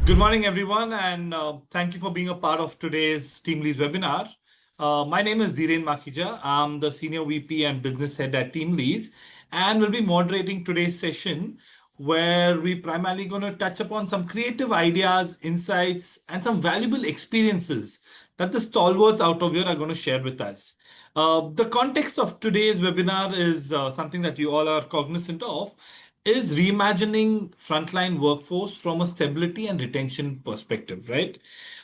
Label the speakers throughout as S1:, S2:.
S1: Good morning, everyone, and thank you for being a part of today's TeamLease webinar. My name is Dhiren Makhija. I'm the Senior VP and Business Head at TeamLease, and will be moderating today's session where we primarily going to touch upon some creative ideas, insights, and some valuable experiences that the stalwarts out of here are going to share with us. The context of today's webinar is something that you all are cognizant of, is reimagining frontline workforce from a stability and retention perspective, right?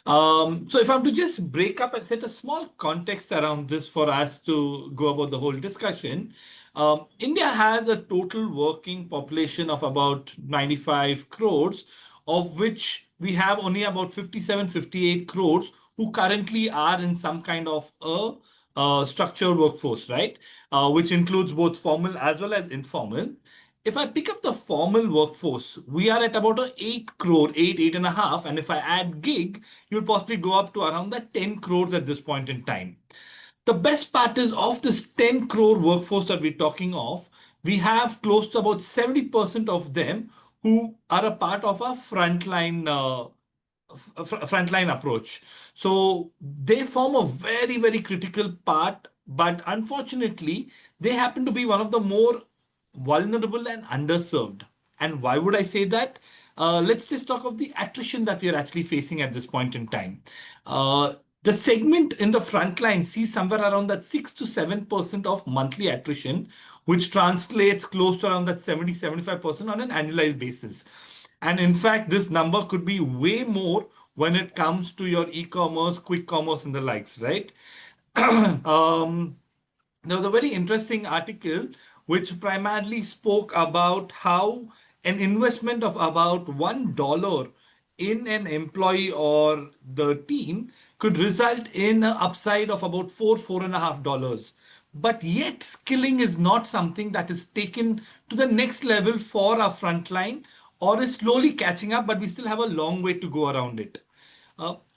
S1: So if I'm to just break up and set a small context around this for us to go about the whole discussion, India has a total working population of about 95 crores, of which we have only about 57, 58 crores who currently are in some kind of a structured workforce, right? Which includes both formal as well as informal. If I pick up the formal workforce, we are at about a 8 crore, 8.5. And if I add gig, you'll possibly go up to around the 10 crores at this point in time. The best part is of this 10 crore workforce that we're talking of, we have close to about 70% of them who are a part of our frontline approach. So they form a very, very critical part, but unfortunately, they happen to be one of the more vulnerable and underserved. And why would I say that? Let's just talk of the attrition that we are actually facing at this point in time. The segment in the front line sees somewhere around that 6 to 7% of monthly attrition, which translates close to around that 70-75% on an annualized basis. And in fact, this number could be way more when it comes to your e-commerce, quick commerce, and the likes, right? There was a very interesting article which primarily spoke about how an investment of about $1 in an employee or the team could result in an upside of about $4.5. But yet, skilling is not something that is taken to the next level for our frontline or is slowly catching up, but we still have a long way to go around it.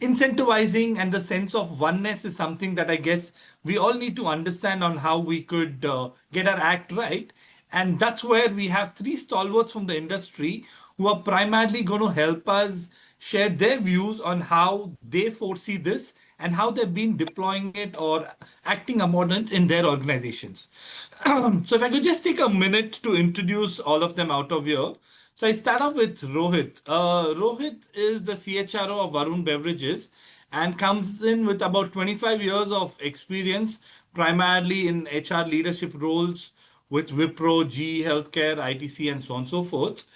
S1: Incentivizing and the sense of oneness is something that I guess we all need to understand on how we could get our act right. And that's where we have three stalwarts from the industry who are primarily going to help us share their views on how they foresee this and how they've been deploying it or acting upon it in their organizations. So if I could just take a minute to introduce all of them out of here. So I start off with Rohit. Rohit is the CHRO of Varun Beverages and comes in with about 25 years of experience, primarily in HR leadership roles with Wipro, GE Healthcare, ITC, and so on and so forth.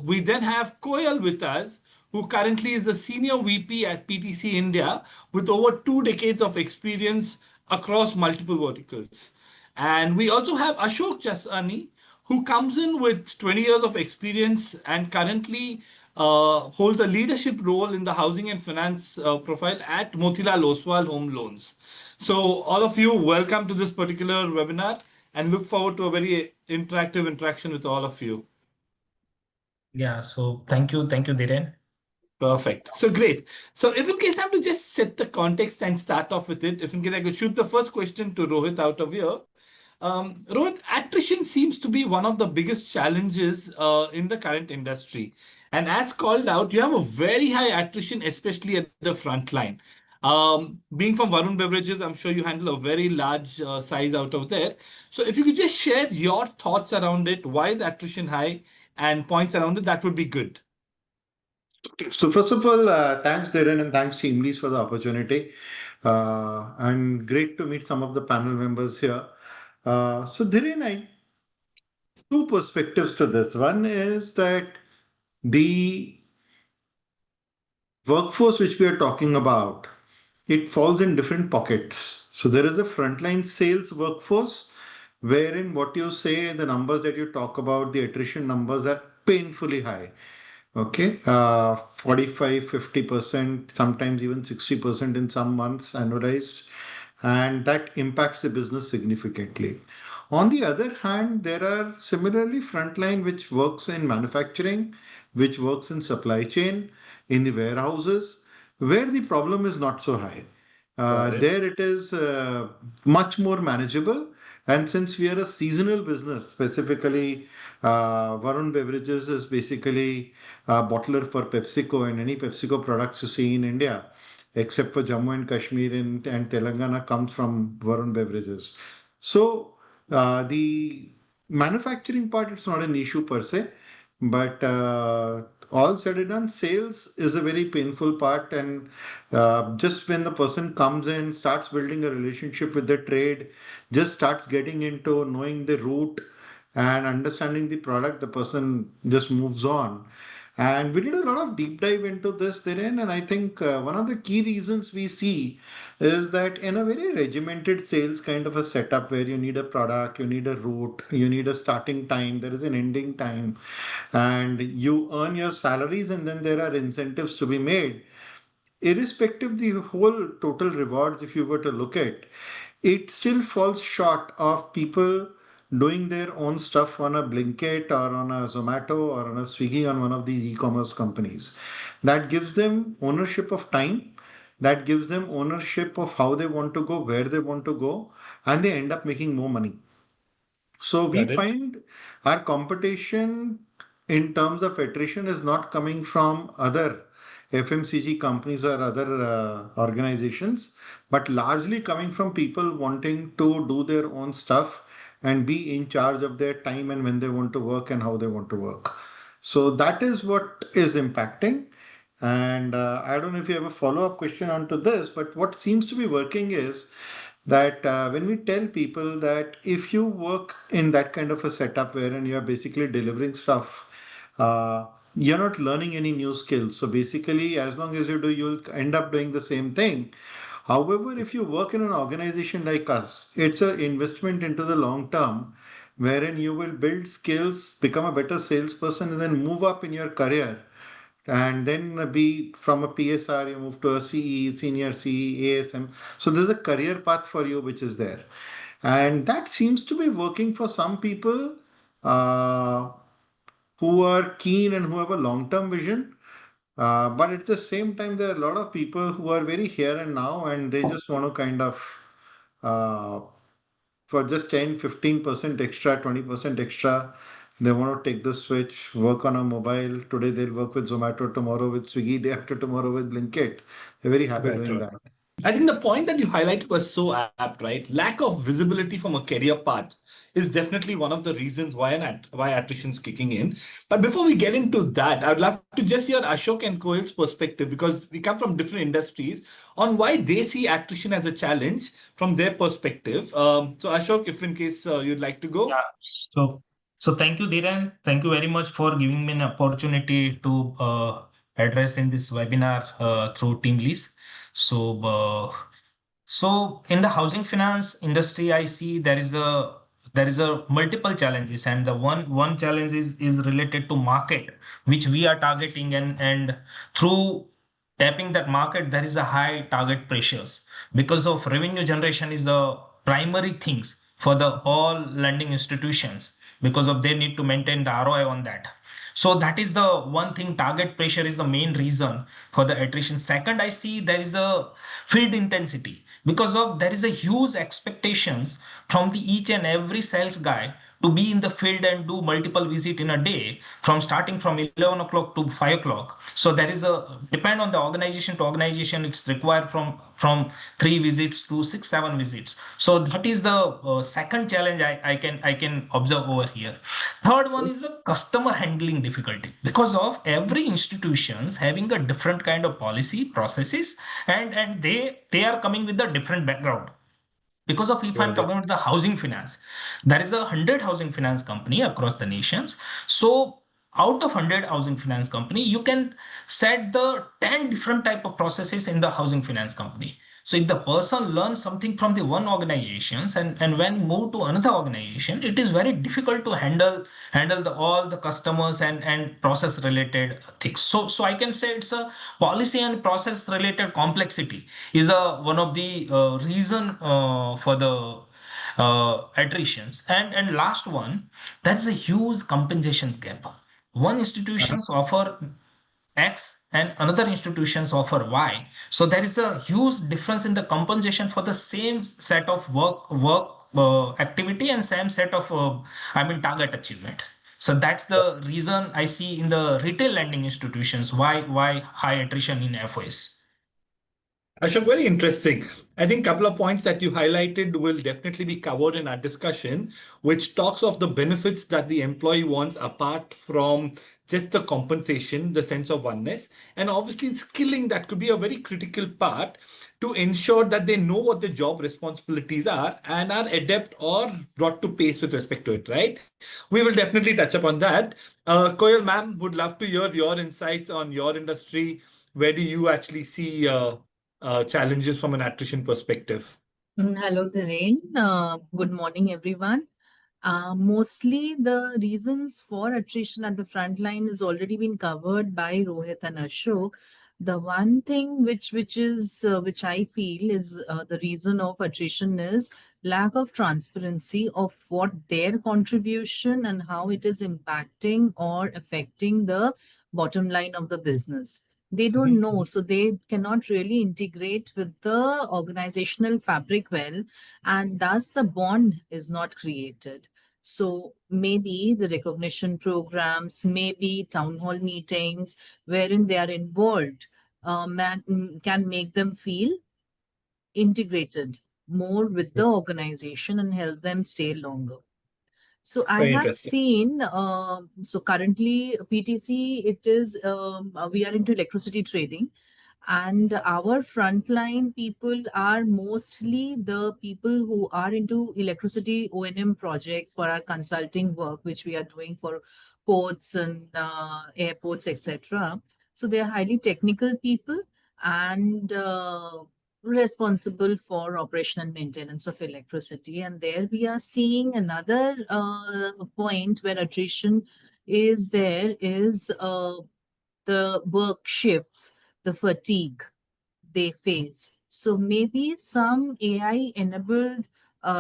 S1: We then have Koel with us, who currently is the Senior VP at PTC India with over 2 decades of experience across multiple verticals. And we also have Ashok Jasani, who comes in with 20 years of experience and currently holds a leadership role in the housing and finance profile at Motilal Oswal Home Loans. So all of you, welcome to this particular webinar and look forward to a very interactive interaction with all of you.
S2: Yeah, so thank you, Dhiren.
S1: Perfect. So great. So if in case I have to just set the context and start off with it, if in case I could shoot the first question to Rohit out of here. Rohit, attrition seems to be one of the biggest challenges in the current industry. And as called out, you have a very high attrition, especially at the front line. Being from Varun Beverages, I'm sure you handle a very large size out of there. So if you could just share your thoughts around it, why is attrition high and points around it, that would be good.
S3: So first of all, thanks Dhiren and thanks TeamLease for the opportunity. And great to meet some of the panel members here. So Dhiren, two perspectives to this. One is that the workforce which we are talking about, it falls in different pockets. So there is a frontline sales workforce, wherein what you say, the numbers that you talk about, the attrition numbers are painfully high. Okay, 45, 50%, sometimes even 60% in some months annualized, and that impacts the business significantly. On the other hand, there are similarly frontline which works in manufacturing, which works in supply chain, in the warehouses, where the problem is not so high. There it is much more manageable, And since we are a seasonal business, specifically, Varun Beverages is basically a bottler for PepsiCo, and any PepsiCo products you see in India, except for Jammu and Kashmir and Telangana, comes from Varun Beverages. So the manufacturing part, it's not an issue per se, but all said and done, sales is a very painful part. And just when the person comes in, starts building a relationship with the trade, just starts getting into knowing the route and understanding the product, the person just moves on. And we did a lot of deep dive into this therein, and I think one of the key reasons we see is that in a very regimented sales kind of a setup where you need a product, you need a route, you need a starting time, there is an ending time, and you earn your salaries, and then there are incentives to be made. Irrespective the whole total rewards, if you were to look at, it still falls short of people doing their own stuff on a Blinkit or on a Zomato or on a Swiggy, on one of these e-commerce companies. That gives them ownership of time, that gives them ownership of how they want to go, where they want to go, and they end up making more money. So we
S1: Got it.
S3: find our competition in terms of attrition is not coming from other FMCG companies or other organizations, but largely coming from people wanting to do their own stuff and be in charge of their time and when they want to work and how they want to work. So that is what is impacting. And I don't know if you have a follow-up question onto this, but what seems to be working is that when we tell people that if you work in that kind of a setup wherein you're basically delivering stuff, uh, you're not learning any new skills. So basically, as long as you do, you'll end up doing the same thing. However, if you work in an organization like us, it's an investment into the long term, wherein you will build skills, become a better salesperson, and then move up in your career, and then be from a PSR, you move to a CE, senior CE, ASM. So there's a career path for you which is there. And that seems to be working for some people uh, who are keen and who have a long term vision. But at the same time, there are a lot of people who are very here and now and they just want to kind of uh, for just 10-15% extra, 20% extra. They want to take the switch, work on a mobile. Today they'll work with Zomato, tomorrow with Swiggy, day after tomorrow with Blinkit. They're very happy
S1: Right,
S3: doing
S1: right.
S3: that.
S1: I think the point that you highlighted was so apt, right? Lack of visibility from a career path is definitely one of the reasons why attrition is kicking in. But before we get into that, I'd love to just hear Ashok and Koel's perspective because we come from different industries on why they see attrition as a challenge from their perspective. So Ashok, if in case you'd like to go.
S2: Yeah. So thank you, Dhiren. Thank you very much for giving me an opportunity to address in this webinar through TeamLease. So, so in the housing finance industry, I see there is a multiple challenges, and the one challenge is related to market, which we are targeting, and through tapping that market, there is a high target pressures because of revenue generation is the primary things for the all lending institutions because of they need to maintain the ROI on that. So that is the one thing. Target pressure is the main reason for the attrition. Second, I see there is a field intensity because of there is a huge expectations from the each and every sales guy to be in the field and do multiple visit in a day from starting from 11 o'clock to 5 o'clock. So there is a depend on the organization to organization, it's required from 3 visits to 6 7 visits. So that is the second challenge I can observe over here. Third one is the customer handling difficulty because of every institutions having a different kind of policy processes, and they are coming with a different background. Because of if I'm
S1: Got
S2: talking
S1: it.
S2: about the housing finance, there is 100 housing finance company across the nations. So out of 100 housing finance company, you can set the 10 different type of processes in the housing finance company. So if the person learns something from the one organizations and when move to another organization, it is very difficult to handle all the customers and process related things. So I can say it's a policy and process related complexity is a one of the reason for the attritions. And last one, that's a huge compensation gap. One institutions offer X and another institutions offer Y. So there is a huge difference in the compensation for the same set of work activity and same set of, target achievement. So that's the reason I see in the retail lending institutions why high attrition in FOS.
S1: Ashok, very interesting. I think a couple of points that you highlighted will definitely be covered in our discussion, which talks of the benefits that the employee wants apart from just the compensation, the sense of oneness, and obviously skilling that could be a very critical part to ensure that they know what the job responsibilities are and are adept or brought to pace with respect to it, right? We will definitely touch upon that. Koel, ma'am, would love to hear your insights on your industry. Where do you actually see challenges from an attrition perspective?
S4: Hello, Dhiren. Good morning, everyone. Mostly the reasons for attrition at the front line has already been covered by Rohit and Ashok. The one thing which I feel is the reason of attrition is lack of transparency of what their contribution and how it is impacting or affecting the bottom line of the business. They don't know, so they cannot really integrate with the organizational fabric well, and thus the bond is not created. So maybe the recognition programs, maybe town hall meetings wherein they are involved, can make them feel integrated more with the organization and help them stay longer. So I
S1: Very
S4: have
S1: interesting.
S4: seen, so currently PTC, it is, we are into electricity trading, and our frontline people are mostly the people who are into electricity O&M projects for our consulting work, which we are doing for ports and airports, etc. So they are highly technical people and responsible for operation and maintenance of electricity. And there we are seeing another point where attrition is there is the work shifts, the fatigue they face. So maybe some AI enabled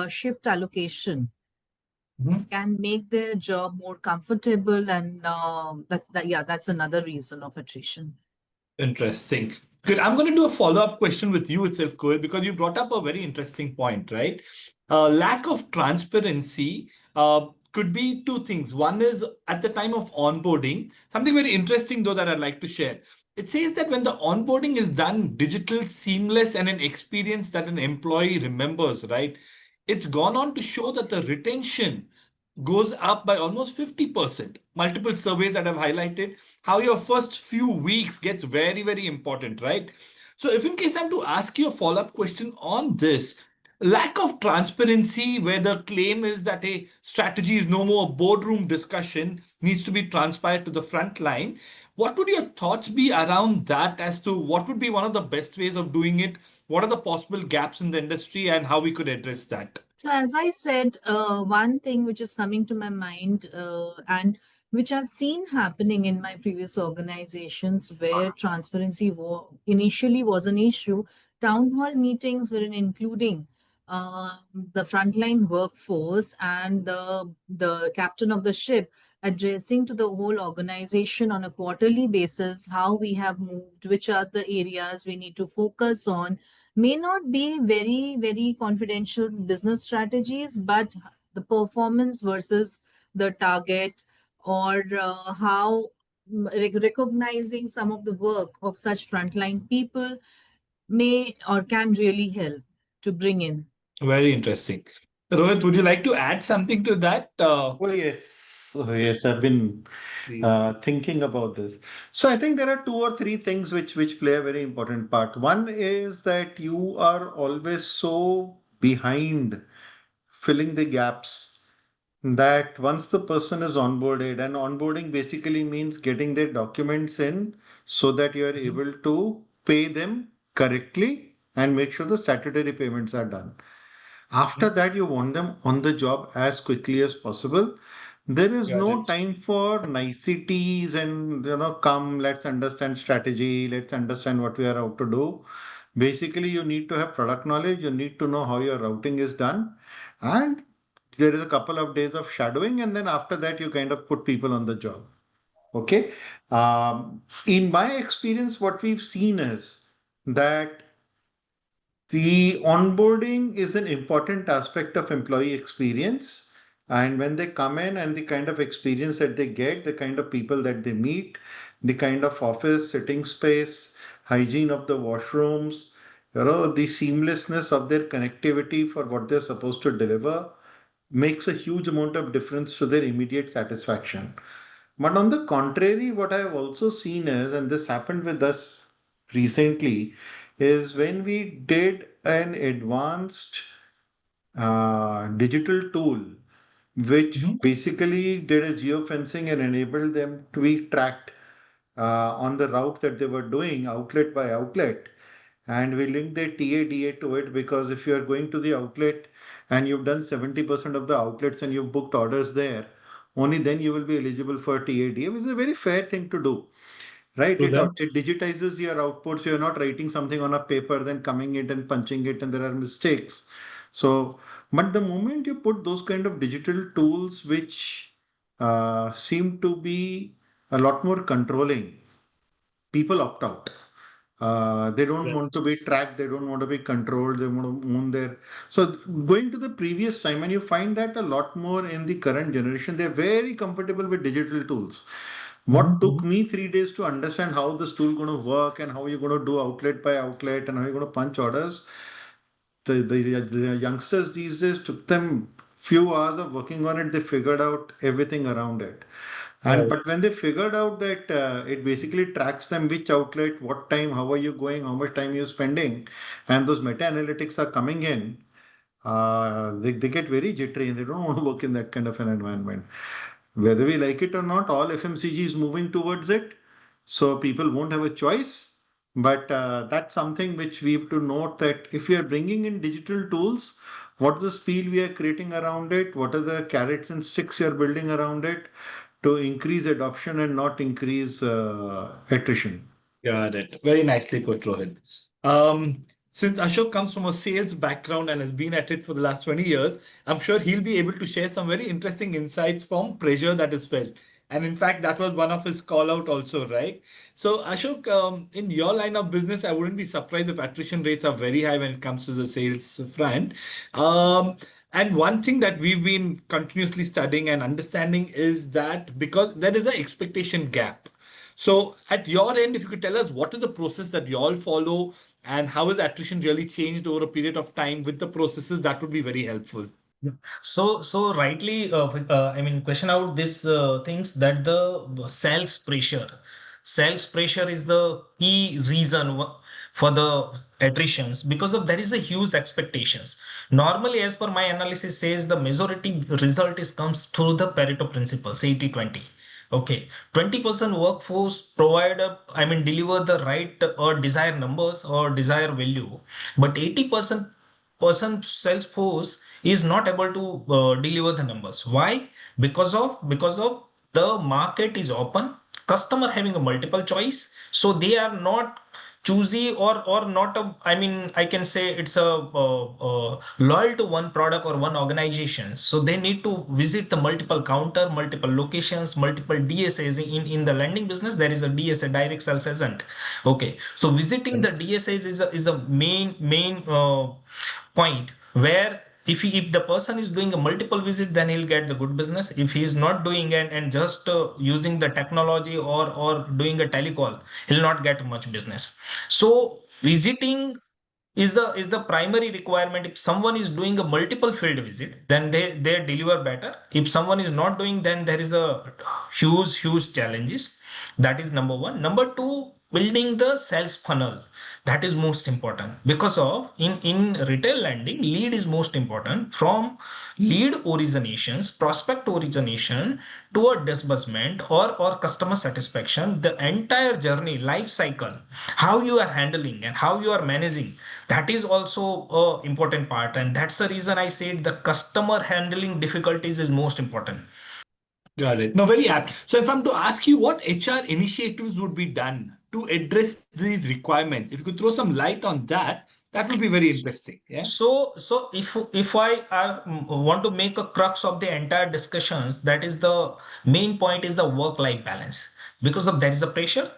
S4: shift allocation can make their job more comfortable, and that's another reason of attrition.
S1: Interesting. Good. I'm going to do a follow-up question with you itself, Koel, because you brought up a very interesting point, right? Lack of transparency could be two things. One is at the time of onboarding, something very interesting though that I'd like to share. It says that when the onboarding is done digital, seamless, and an experience that an employee remembers, right? It's gone on to show that the retention goes up by almost 50%. Multiple surveys that I've highlighted how your first few weeks gets very, very important, right? So if in case I'm to ask you a follow-up question on this, lack of transparency where the claim is that a strategy is no more boardroom discussion needs to be transpired to the front line. What would your thoughts be around that as to what would be one of the best ways of doing it? What are the possible gaps in the industry and how we could address that?
S4: So, as I said, one thing which is coming to my mind, and which I've seen happening in my previous organizations where transparency initially was an issue, town hall meetings were including the frontline workforce and the captain of the ship addressing to the whole organization on a quarterly basis how we have moved, which are the areas we need to focus on. May not be very, very confidential business strategies, but the performance versus the target, or how recognizing some of the work of such frontline people may or can really help to bring in.
S1: Very interesting. Rohit, would you like to add something to that?
S3: Oh, yes. Oh, yes, I've been
S1: Please.
S3: thinking about this. So I think there are two or three things which play a very important part. One is that you are always so behind filling the gaps that once the person is onboarded, and onboarding basically means getting their documents in so that you are able to pay them correctly and make sure the statutory payments are done. After that, you want them on the job as quickly as possible. There is
S1: Got
S3: no
S1: it.
S3: time for niceties and, come, let's understand strategy, let's understand what we are out to do. Basically, you need to have product knowledge, you need to know how your routing is done, and there is a couple of days of shadowing, and then after that, you kind of put people on the job. Okay. In my experience, what we've seen is that The onboarding is an important aspect of employee experience. And when they come in and the kind of experience that they get, the kind of people that they meet, the kind of office, sitting space, hygiene of the washrooms, the seamlessness of their connectivity for what they're supposed to deliver makes a huge amount of difference to their immediate satisfaction. But on the contrary, what I have also seen is, and this happened with us recently, is when we did an advanced digital tool, which
S2: Mhm.
S3: basically did a geofencing and enabled them to be tracked on the route that they were doing, outlet by outlet. And we linked their TADA to it because if you are going to the outlet and you've done 70% of the outlets and you've booked orders there, only then you will be eligible for TADA, which is a very fair thing to do. Right,
S1: To them.
S3: it digitizes your output, so you're not writing something on a paper, then coming it and punching it, and there are mistakes. So, but the moment you put those kind of digital tools, which seem to be a lot more controlling, people opt out. They don't want to be tracked. They don't want to be controlled. They want to own their. So going to the previous time, and you find that a lot more in the current generation. They're very comfortable with digital tools. What took
S2: Mhm.
S3: me 3 days to understand how this tool going to work and how you're going to do outlet by outlet and how you're going to punch orders, the youngsters these days took them few hours of working on it. They figured out everything around it. And but
S1: Right.
S3: when they figured out that it basically tracks them which outlet, what time, how are you going, how much time you're spending, and those meta analytics are coming in, they get very jittery and they don't want to work in that kind of an environment. Whether we like it or not, all FMCG is moving towards it. So people won't have a choice. But that's something which we have to note that if we are bringing in digital tools, what's the speed we are creating around it? What are the carrots and sticks you're building around it to increase adoption and not increase attrition?
S1: Got it. Very nicely put, Rohit. Since Ashok comes from a sales background and has been at it for the last 20 years, I'm sure he'll be able to share some very interesting insights from pressure that is felt. And in fact, that was one of his call out also, right? So, Ashok, in your line of business, I wouldn't be surprised if attrition rates are very high when it comes to the sales front. Um, and one thing that we've been continuously studying and understanding is that because there is an expectation gap. So at your end, if you could tell us what is the process that you all follow and how has attrition really changed over a period of time with the processes, that would be very helpful.
S2: Yeah. So rightly, I mean, question out this things that the sales pressure is the key reason for the attritions because of there is a huge expectations. Normally, as per my analysis says, the majority result is comes through the Pareto principles, 80-20. Okay, 20% workforce provide I mean, deliver the right or desired numbers or desired value, but 80% person sales force is not able to deliver the numbers. Why? Because of the market is open, customer having a multiple choice, so they are not choosy or not a, I mean, I can say it's a loyal to one product or one organization, so they need to visit the multiple counter, multiple locations, multiple DSAs. In the lending business there is a DSA, direct sales agent. Okay, so visiting the DSAs is a main point where if the person is doing a multiple visit, then he'll get the good business. If he is not doing and just using the technology or doing a telecall, he'll not get much business. So visiting is the primary requirement. If someone is doing a multiple field visit, then they deliver better. If someone is not doing, then there is a huge challenges. That is number one. Number two, building the sales funnel. That is most important because of in retail lending, lead is most important. From lead originations, prospect origination to a disbursement or customer satisfaction, the entire journey life cycle, how you are handling and how you are managing, that is also a important part. And that's the reason I said the customer handling difficulties is most important.
S1: Got it. No, very apt. So if I'm to ask you what HR initiatives would be done to address these requirements, if you could throw some light on that, that would be very interesting. Yeah.
S2: So if I want to make a crux of the entire discussions, that is the main point is the work life balance. Because of there is a pressure,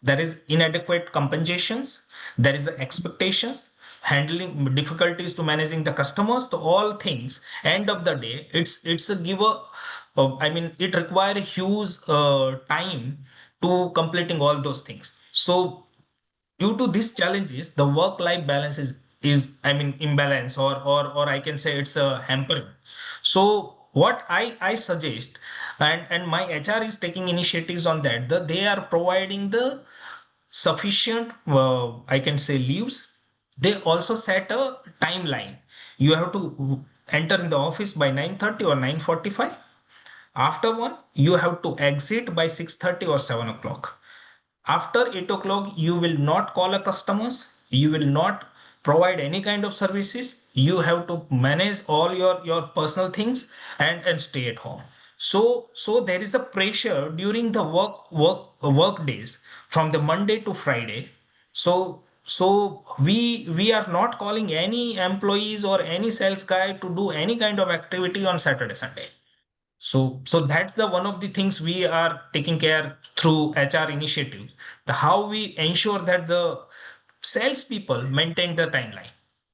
S2: there is inadequate compensations, there is expectations, handling difficulties to managing the customers, the all things. End of the day, it's a giver. I mean, it require a huge time to completing all those things. So due to these challenges, the work-life balance is I mean imbalance, or I can say it's a hamper. So what I suggest, and my HR is taking initiatives on that, that they are providing the sufficient I can say leaves. They also set a timeline. You have to enter in the office by 9:30 or 9:45. After one, you have to exit by 6:30 or 7 o'clock. After 8 o'clock, you will not call a customers. You will not provide any kind of services. You have to manage all your personal things and stay at home. So there is a pressure during the work days from the Monday to Friday. So we are not calling any employees or any sales guy to do any kind of activity on Saturday, Sunday. So that's the one of the things we are taking care through HR initiatives, the how we ensure that the salespeople maintain the timeline.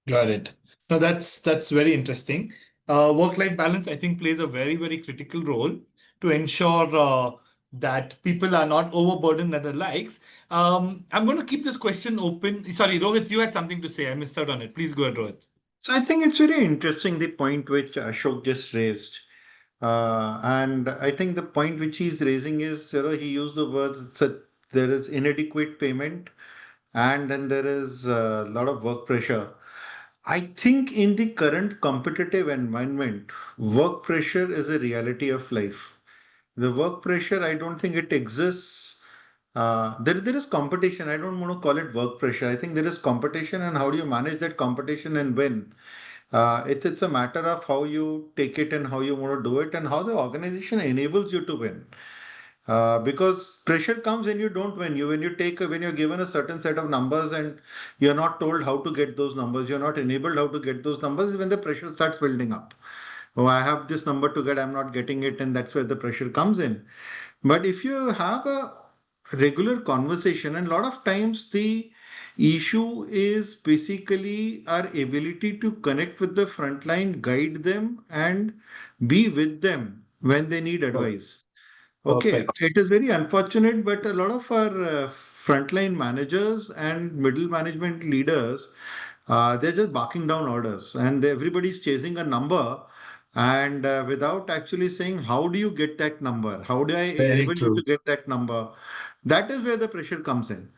S1: Got it. Now that's very interesting. Work-life balance, I think, plays a very critical role to ensure that people are not overburdened at the likes. I'm going to keep this question open. Sorry, Rohit, you had something to say. I missed out on it. Please go ahead, Rohit.
S3: So I think it's very interesting the point which Ashok just raised. And I think the point which he's raising is, he used the words that there is inadequate payment and then there is a lot of work pressure. I think in the current competitive environment, work pressure is a reality of life. The work pressure, I don't think it exists. There is competition. I don't want to call it work pressure. I think there is competition, and how do you manage that competition and win? It's a matter of how you take it and how you want to do it and how the organization enables you to win. Because pressure comes when you don't win. When you're given a certain set of numbers and you're not told how to get those numbers, you're not enabled how to get those numbers, is when the pressure starts building up. Oh, I have this number to get, I'm not getting it, and that's where the pressure comes in. But if you have a regular conversation, and a lot of times the issue is basically our ability to connect with the frontline, guide them, and be with them when they need advice. Okay,
S1: Perfect.
S3: it is very unfortunate, but a lot of our frontline managers and middle management leaders, they're just barking down orders, and everybody's chasing a number, and without actually saying, how do you get that number? How do I
S1: Very
S3: enable you to
S1: true.
S3: get that number? That is where the pressure comes in.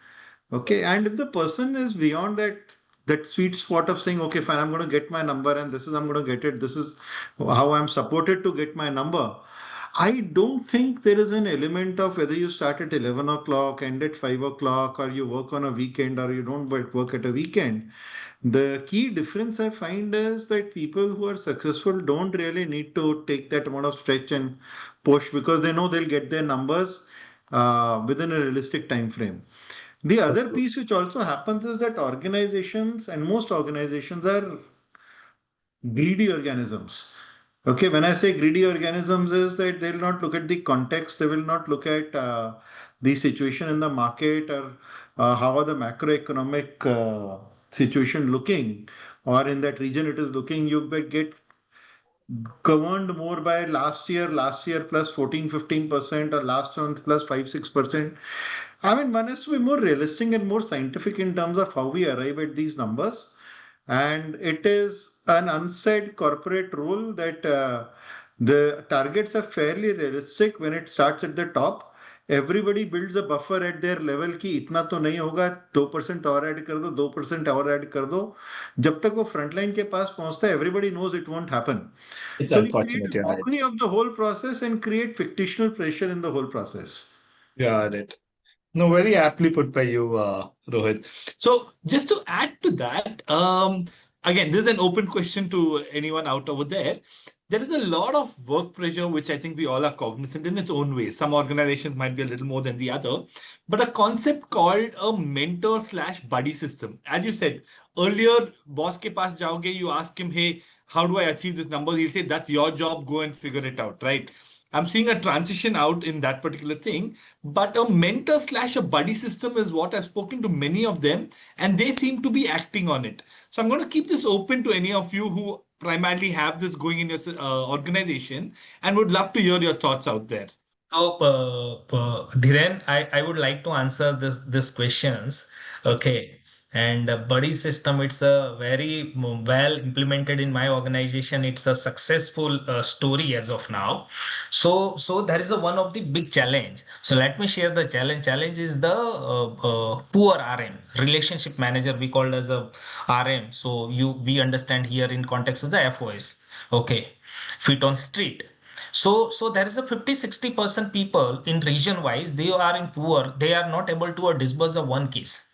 S3: Okay, and if the person is beyond that sweet spot of saying, okay, fine, I'm going to get my number, and this is I'm going to get it. This is how I'm supported to get my number. I don't think there is an element of whether you start at 11 o'clock, end at 5 o'clock, or you work on a weekend, or you don't work at a weekend. The key difference I find is that people who are successful don't really need to take that amount of stretch and push because they know they'll get their numbers within a realistic time frame. The other piece which also happens is that organizations and most organizations are greedy organisms. Okay, when I say greedy organisms, is that they will not look at the context, they will not look at the situation in the market or how are the macroeconomic situation looking, or in that region it is looking. You get governed more by last year plus 14-15%, or last month plus 5-6%. I mean, one has to be more realistic and more scientific in terms of how we arrive at these numbers. And it is an unsaid corporate rule that the targets are fairly realistic when it starts at the top. Everybody builds a buffer at their level कि इतना तो नहीं होगा, 2% और add कर दो, 2% और add कर दो. जब तक वो फ्रंटलाइन के पास पहुंचता है, everybody knows it won't happen.
S1: It's
S3: So we create
S1: unfortunate,
S3: a
S1: you're right.
S3: mockery of the whole process and create fictional pressure in the whole process.
S1: Got it. No, very aptly put by you, Rohit. So just to add to that, again, this is an open question to anyone out over there. There is a lot of work pressure, which I think we all are cognizant in its own way. Some organizations might be a little more than the other, but a concept called a mentor slash buddy system. As you said earlier, boss ke paas jaoge, you ask him, hey, how do I achieve this number? He'll say, that's your job, go and figure it out, right? I'm seeing a transition out in that particular thing. But a mentor slash a buddy system is what I've spoken to many of them, and they seem to be acting on it. So I'm going to keep this open to any of you who primarily have this going in your organization and would love to hear your thoughts out there.
S2: So, Dhiren, I would like to answer this questions. Okay. And buddy system, it's a very well implemented in my organization. It's a successful story as of now. So there is a one of the big challenge. So let me share the challenge. Challenge is the poor RM, relationship manager. We called as a RM. So we understand here in context of the FOS. Okay, feet on street. So there is a 50-60% people in region wise, they are in poor, they are not able to disburse a one case.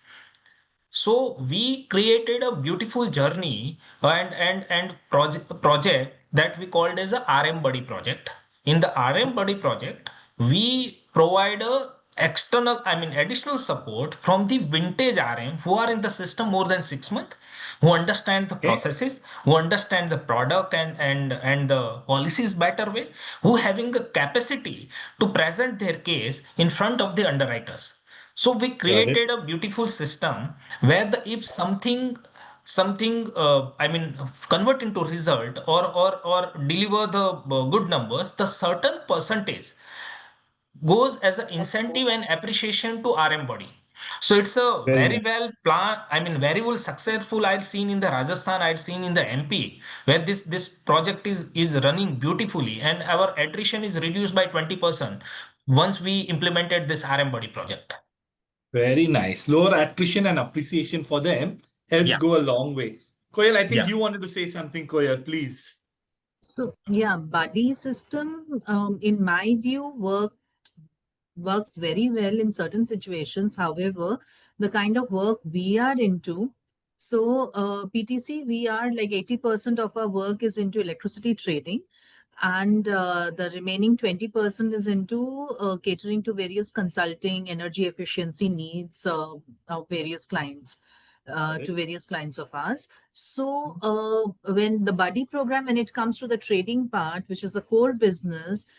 S2: So we created a beautiful journey and project that we called as a RM Buddy project. In the RM Buddy project, we provide a external, I mean additional support from the vintage RM who are in the system more than 6 months, who understand the
S1: Okay.
S2: processes, who understand the product and the policies better way, who having the capacity to present their case in front of the underwriters. So we
S1: Got it.
S2: created a beautiful system where the if something I mean convert into result or deliver the good numbers, the certain percentage goes as an incentive and appreciation to RM body. So it's a
S1: Very
S2: very
S1: nice.
S2: well plan. I mean, very well successful. I've seen in the Rajasthan. I've seen in the MP where this project is running beautifully, and our attrition is reduced by 20% once we implemented this RM body project.
S1: Very nice. Lower attrition and appreciation for them helps
S2: Yeah,
S1: go a long way. Koel, I think
S2: yeah.
S1: you wanted to say something, Koel, please.
S4: So yeah, buddy system, in my view, works very well in certain situations. However, the kind of work we are into, so PTC, we are like 80% of our work is into electricity trading, and the remaining 20% is into catering to various consulting, energy efficiency needs of various clients.
S1: Got
S4: To
S1: it.
S4: various clients of ours. So, when the buddy program, when it comes to the trading part, which is a core business,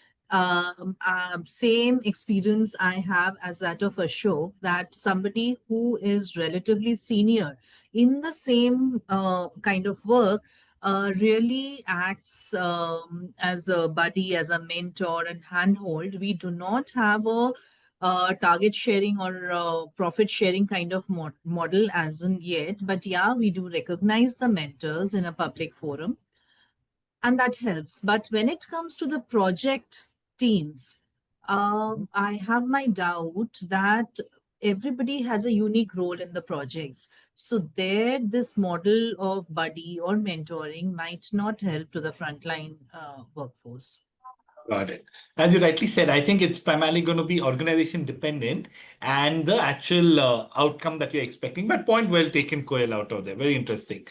S4: same experience I have as that of Ashok, that somebody who is relatively senior in the same kind of work really acts as a buddy, as a mentor and handhold. We do not have a target sharing or profit sharing kind of model as in yet, but yeah, we do recognize the mentors in a public forum, and that helps. But when it comes to the project teams, I have my doubt that everybody has a unique role in the projects. So there, this model of buddy or mentoring might not help to the frontline workforce.
S1: Got it. As you rightly said, I think it's primarily going to be organization dependent and the actual outcome that you're expecting. But point well taken, Koel, out of there. Very interesting.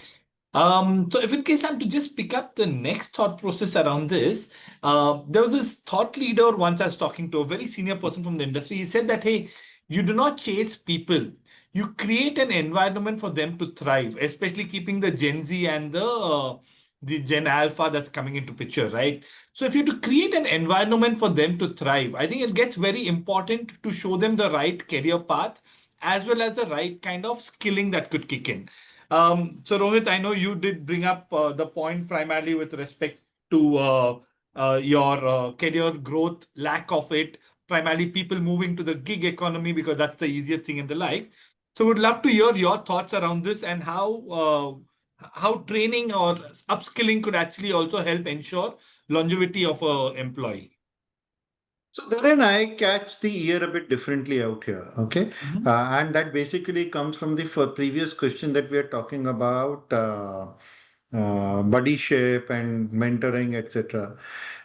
S1: So if in case I'm to just pick up the next thought process around this, there was this thought leader once I was talking to a very senior person from the industry. He said that, hey, you do not chase people. You create an environment for them to thrive, especially keeping the Gen Z and the Gen Alpha that's coming into picture, right? So if you to create an environment for them to thrive, I think it gets very important to show them the right career path as well as the right kind of skilling that could kick in. So Rohit, I know you did bring up the point primarily with respect to your career growth, lack of it, primarily people moving to the gig economy because that's the easiest thing in the life. So would love to hear your thoughts around this and how training or upskilling could actually also help ensure longevity of a employee.
S3: So then I catch the ear a bit differently out here, okay?
S1: Mhm.
S3: And that basically comes from the previous question that we are talking about buddyship and mentoring, etc.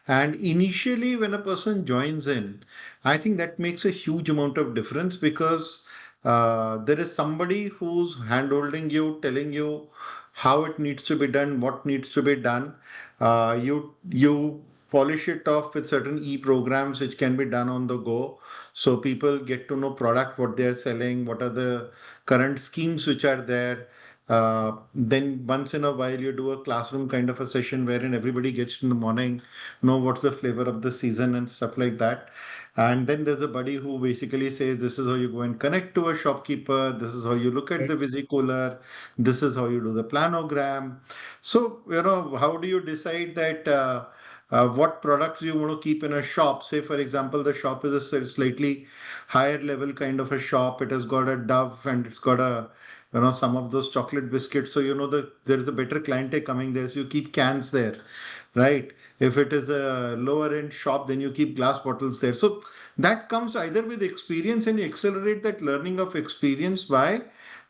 S3: And initially, when a person joins in, I think that makes a huge amount of difference because there is somebody who's handholding you, telling you how it needs to be done, what needs to be done. You polish it off with certain e-programs which can be done on the go, so people get to know product, what they are selling, what are the current schemes which are there. Then once in a while you do a classroom kind of a session wherein everybody gets in the morning, know what's the flavor of the season and stuff like that. And then there's a buddy who basically says, this is how you go and connect to a shopkeeper. This is how you look at the visi-cooler. This is how you do the planogram. So, how do you decide that what products you want to keep in a shop? Say, for example, the shop is a slightly higher level kind of a shop. It has got a Dove and it's got some of those chocolate biscuits. So, that there is a better clientele coming there. So you keep cans there, right? If it is a lower end shop, then you keep glass bottles there. So that comes either with experience, and you accelerate that learning of experience by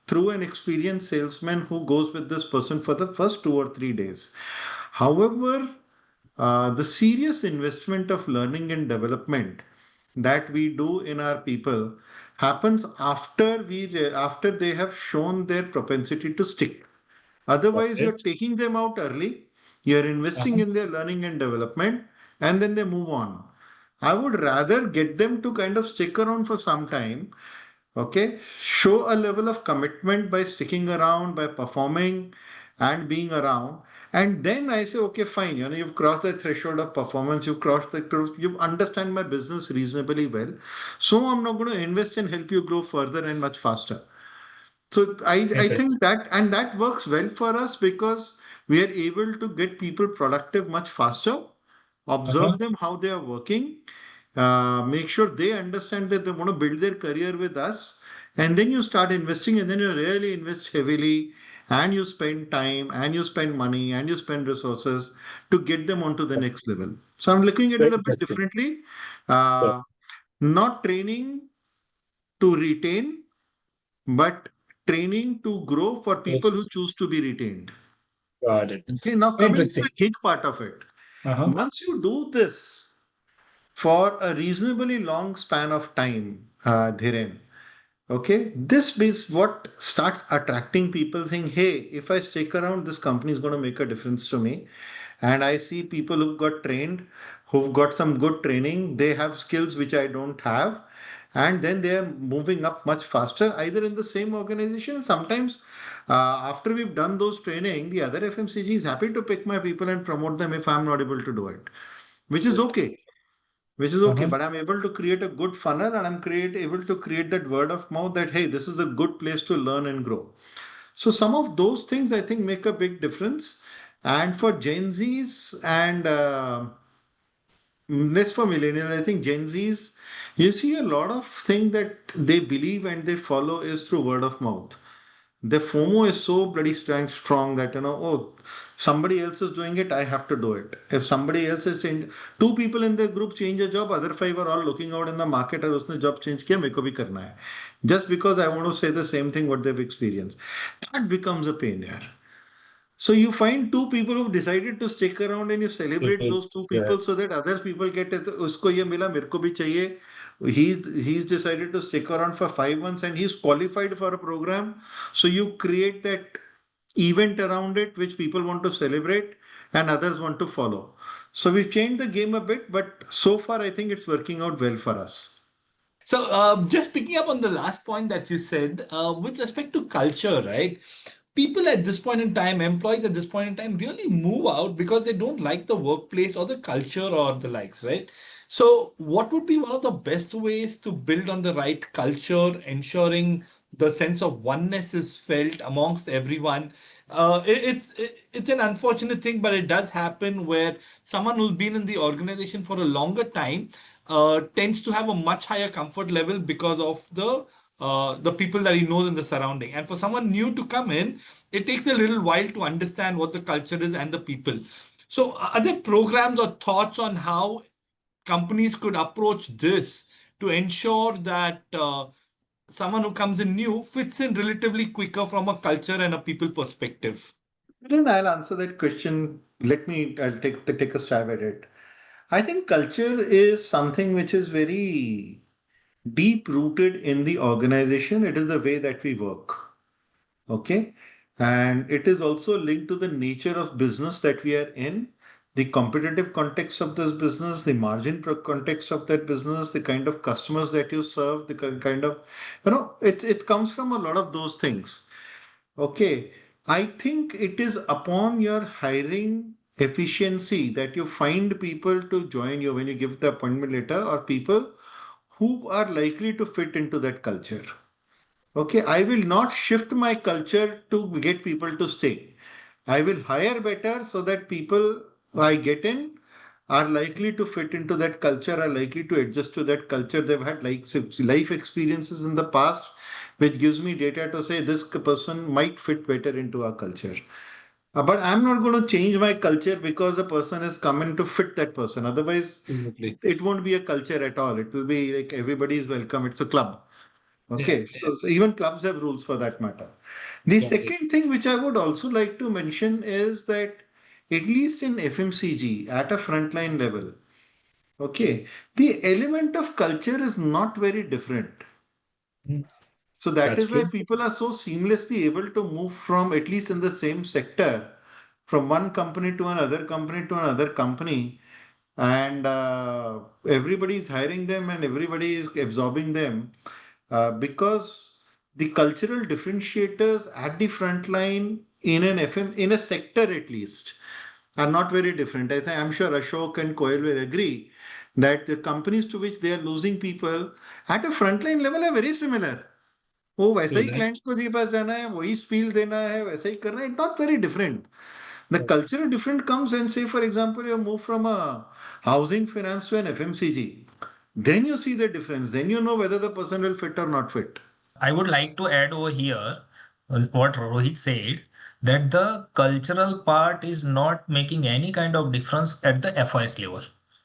S3: through an experienced salesman who goes with this person for the first 2 or 3 days. However, the serious investment of learning and development that we do in our people happens after they have shown their propensity to stick. Otherwise,
S1: Got
S3: you're
S1: it.
S3: taking them out early, you're investing
S1: Uh-huh.
S3: in their learning and development, and then they move on. I would rather get them to kind of stick around for some time. Okay, show a level of commitment by sticking around, by performing and being around. And then I say, okay, fine, you've crossed the threshold of performance, you've crossed you understand my business reasonably well. So I'm not going to invest and help you grow further and much faster. So I
S1: Interesting.
S3: think that works well for us because we are able to get people productive much faster,
S1: Uh-huh.
S3: observe them how they are working, make sure they understand that they want to build their career with us, and then you start investing, and then you really invest heavily, and you spend time, and you spend money, and you spend resources to get them onto the next level. So I'm looking at it
S1: Very
S3: a bit
S1: interesting.
S3: differently.
S1: Good.
S3: Uh, Not training to retain, but training to grow for people who
S1: Yes.
S3: choose to be retained.
S1: Got it.
S3: Okay, now
S1: Very
S3: coming to
S1: interesting.
S3: the hit part of it.
S1: Uh-huh.
S3: Once you do this for a reasonably long span of time, Dhiren, okay, this is what starts attracting people think, hey, if I stick around, this company is going to make a difference to me. And I see people who've got trained, who've got some good training, they have skills which I don't have. And then they are moving up much faster, either in the same organization. Sometimes, after we've done those training, the other FMCG is happy to pick my people and promote them if I'm not able to do it, which is
S1: Good.
S3: okay. Which is okay,
S1: Uh-huh.
S3: but I'm able to create a good funnel, and able to create that word of mouth that, hey, this is a good place to learn and grow. So some of those things I think make a big difference. And for Gen Zs and less for millennials, I think Gen Zs, you see a lot of thing that they believe and they follow is through word of mouth. The FOMO is so bloody strong that, oh, somebody else is doing it, I have to do it. If somebody else is saying, two people in the group change a job, other five are all looking out in the market, और उसने job change किया, मेरे को भी करना है. Just because I want to say the same thing what they've experienced. That becomes a pain, yeah. So you find two people who've decided to stick around and you celebrate
S1: Good.
S3: those two
S1: Yeah.
S3: people so that other people get it. उसको ये मिला मेरे को भी चाहिए. He's decided to stick around for 5 months and he's qualified for a program. So you create that event around it which people want to celebrate and others want to follow. So we've changed the game a bit, but so far I think it's working out well for us.
S1: So, just picking up on the last point that you said, with respect to culture, right? People at this point in time, employees at this point in time, really move out because they don't like the workplace or the culture or the likes, right? So, what would be one of the best ways to build on the right culture, ensuring the sense of oneness is felt amongst everyone? It's an unfortunate thing, but it does happen where someone who's been in the organization for a longer time tends to have a much higher comfort level because of the people that he knows in the surrounding. And for someone new to come in, it takes a little while to understand what the culture is and the people. So, are there programs or thoughts on how companies could approach this to ensure that someone who comes in new fits in relatively quicker from a culture and a people perspective?
S3: Then I'll answer that question. I'll take a stab at it. I think culture is something which is very deep rooted in the organization. It is the way that we work. Okay. And it is also linked to the nature of business that we are in, the competitive context of this business, the margin context of that business, the kind of customers that you serve, the kind of, it comes from a lot of those things. Okay. I think it is upon your hiring efficiency that you find people to join you when you give the appointment letter, or people who are likely to fit into that culture. Okay, I will not shift my culture to get people to stay. I will hire better so that people I get in are likely to fit into that culture, are likely to adjust to that culture. They've had like life experiences in the past, which gives me data to say this person might fit better into our culture. But I'm not going to change my culture because a person is coming to fit that person. Otherwise,
S1: Absolutely.
S3: it won't be a culture at all. It will be like everybody is welcome. It's a club.
S1: Yeah.
S3: Okay, so even clubs have rules for that matter. The
S1: Got it.
S3: second thing which I would also like to mention is that at least in FMCG at a frontline level, okay, the element of culture is not very different.
S1: Mm.
S3: So that
S1: That's
S3: is why
S1: true.
S3: people are so seamlessly able to move from, at least in the same sector, from one company to another company to another company, and everybody is hiring them and everybody is absorbing them because the cultural differentiators at the front line in an FM, in a sector at least, are not very different. I think I'm sure Ashok and Koel will agree that the companies to which they are losing people at a frontline level are very similar. वो वैसा
S1: True
S3: he
S1: that.
S3: Client को के पास जाना है, वही spill देना है, वैसा ही करना है. It's not very different. The cultural difference comes when, say, for example, you move from a housing finance to an FMCG. Then you see the difference. Then you know whether the person will fit or not fit.
S2: I would like to add over here what Rohit said, that the cultural part is not making any kind of difference at the FIS level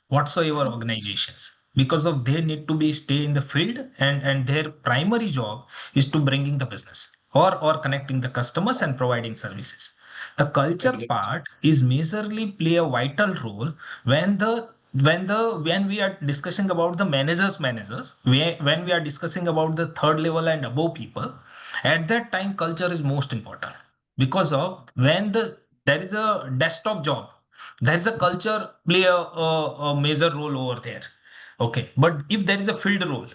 S2: whatsoever organizations, because of they need to be stay in the field, and their primary job is to bringing the business or connecting the customers and providing services. The culture
S1: Correct.
S2: part is majorly play a vital role when when we are discussing about the managers, when we are discussing about the third level and above people, at that time culture is most important, because of when there is a desktop job, there is a culture play a major role over there. Okay, but if there is a field role,